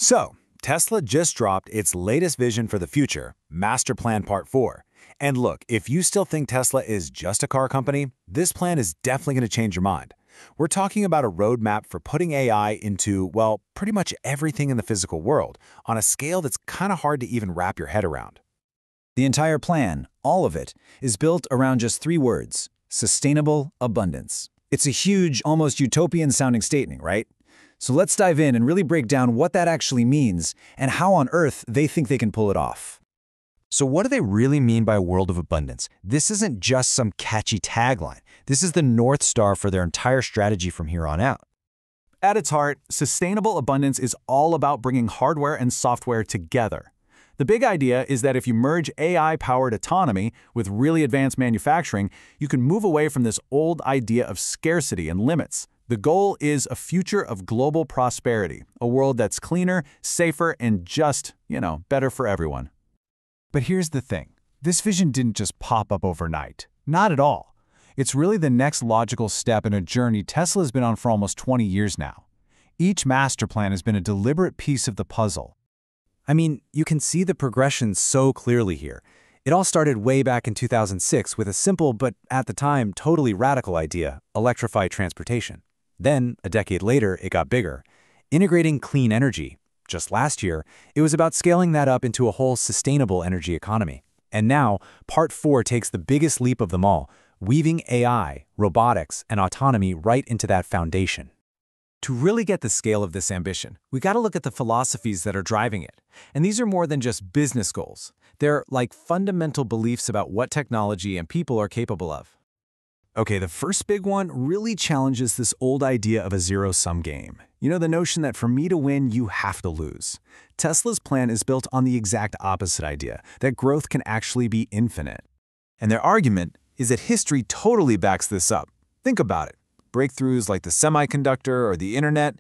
So, Tesla just dropped its latest vision for the future, Master Plan Part 4. And look, if you still think Tesla is just a car company, this plan is definitely going to change your mind. We're talking about a roadmap for putting AI into, well, pretty much everything in the physical world, on a scale that's kind of hard to even wrap your head around. The entire plan, all of it, is built around just three words: sustainable abundance. It's a huge, almost utopian-sounding statement, right? So let's dive in and really break down what that actually means and how on earth they think they can pull it off. So what do they really mean by a world of abundance? This isn't just some catchy tagline. This is the North Star for their entire strategy from here on out. At its heart, sustainable abundance is all about bringing hardware and software together. The big idea is that if you merge AI-powered autonomy with really advanced manufacturing, you can move away from this old idea of scarcity and limits. The goal is a future of global prosperity, a world that's cleaner, safer, and just, better for everyone. But here's the thing. This vision didn't just pop up overnight. Not at all. It's really the next logical step in a journey Tesla's been on for almost 20 years now. Each master plan has been a deliberate piece of the puzzle. I mean, you can see the progression so clearly here. It all started way back in 2006 with a simple but, at the time, totally radical idea: electrified transportation. Then, a decade later, it got bigger, integrating clean energy. Just last year, it was about scaling that up into a whole sustainable energy economy. And now, Part 4 takes the biggest leap of them all, weaving AI, robotics, and autonomy right into that foundation. To really get the scale of this ambition, we got to look at the philosophies that are driving it. And these are more than just business goals. They're like fundamental beliefs about what technology and people are capable of. Okay, the first big one really challenges this old idea of a zero-sum game. The notion that for me to win, you have to lose. Tesla's plan is built on the exact opposite idea, that growth can actually be infinite. And their argument is that history totally backs this up. Think about it. Breakthroughs like the semiconductor or the internet,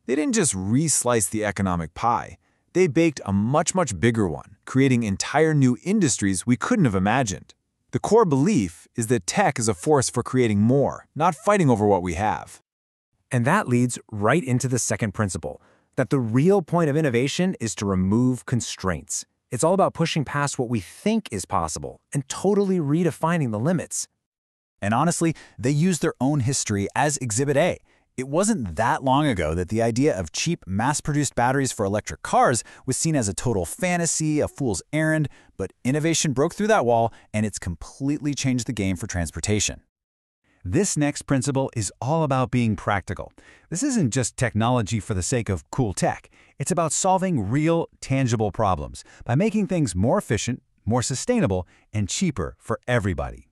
they didn't just re-slice the economic pie. They baked a much, much bigger one, creating entire new industries we couldn't have imagined. The core belief is that tech is a force for creating more, not fighting over what we have. And that leads right into the second principle, that the real point of innovation is to remove constraints. It's all about pushing past what we think is possible and totally redefining the limits. And honestly, they use their own history as Exhibit A. It wasn't that long ago that the idea of cheap, mass-produced batteries for electric cars was seen as a total fantasy, a fool's errand, but innovation broke through that wall, and it's completely changed the game for transportation. This next principle is all about being practical. This isn't just technology for the sake of cool tech. It's about solving real, tangible problems by making things more efficient, more sustainable, and cheaper for everybody.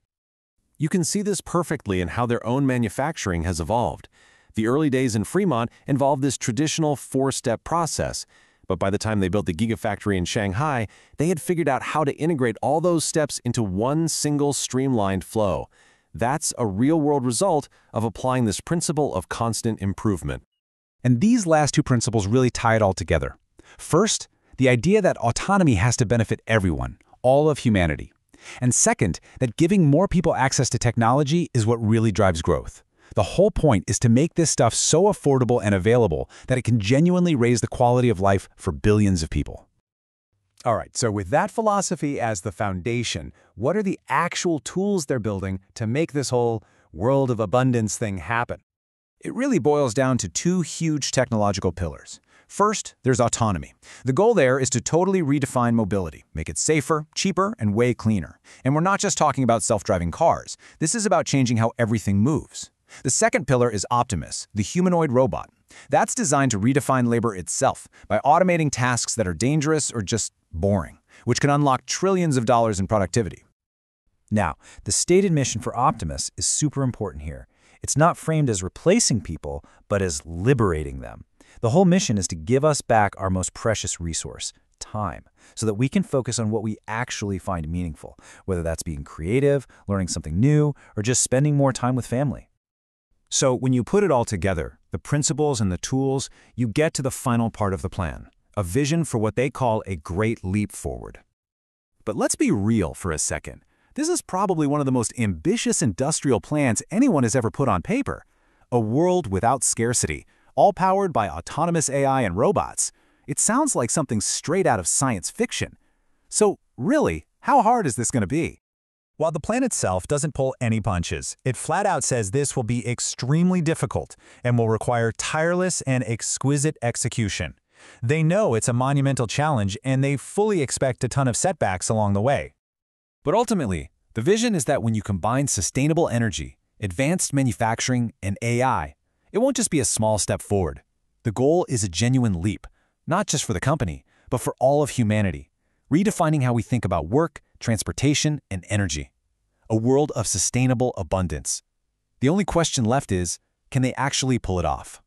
You can see this perfectly in how their own manufacturing has evolved. The early days in Fremont involved this traditional four-step process, but by the time they built the Gigafactory in Shanghai, they had figured out how to integrate all those steps into one single streamlined flow. That's a real-world result of applying this principle of constant improvement. And these last two principles really tie it all together. First, the idea that autonomy has to benefit everyone, all of humanity. And second, that giving more people access to technology is what really drives growth. The whole point is to make this stuff so affordable and available that it can genuinely raise the quality of life for billions of people. All right, so with that philosophy as the foundation, what are the actual tools they're building to make this whole world of abundance thing happen? It really boils down to two huge technological pillars. First, there's autonomy. The goal there is to totally redefine mobility, make it safer, cheaper, and way cleaner. And we're not just talking about self-driving cars. This is about changing how everything moves. The second pillar is Optimus, the humanoid robot. That's designed to redefine labor itself by automating tasks that are dangerous or just boring, which can unlock trillions of dollars in productivity. Now, the stated mission for Optimus is super important here. It's not framed as replacing people, but as liberating them. The whole mission is to give us back our most precious resource, time, so that we can focus on what we actually find meaningful, whether that's being creative, learning something new, or just spending more time with family. So when you put it all together, the principles and the tools, you get to the final part of the plan, a vision for what they call a great leap forward. But let's be real for a second. This is probably one of the most ambitious industrial plans anyone has ever put on paper. A world without scarcity, all powered by autonomous AI and robots. It sounds like something straight out of science fiction. So, really, how hard is this going to be? While the plan itself doesn't pull any punches, it flat out says this will be extremely difficult and will require tireless and exquisite execution. They know it's a monumental challenge and they fully expect a ton of setbacks along the way. But ultimately, the vision is that when you combine sustainable energy, advanced manufacturing, and AI, it won't just be a small step forward. The goal is a genuine leap, not just for the company, but for all of humanity, redefining how we think about work, transportation, and energy. A world of sustainable abundance. The only question left is, can they actually pull it off?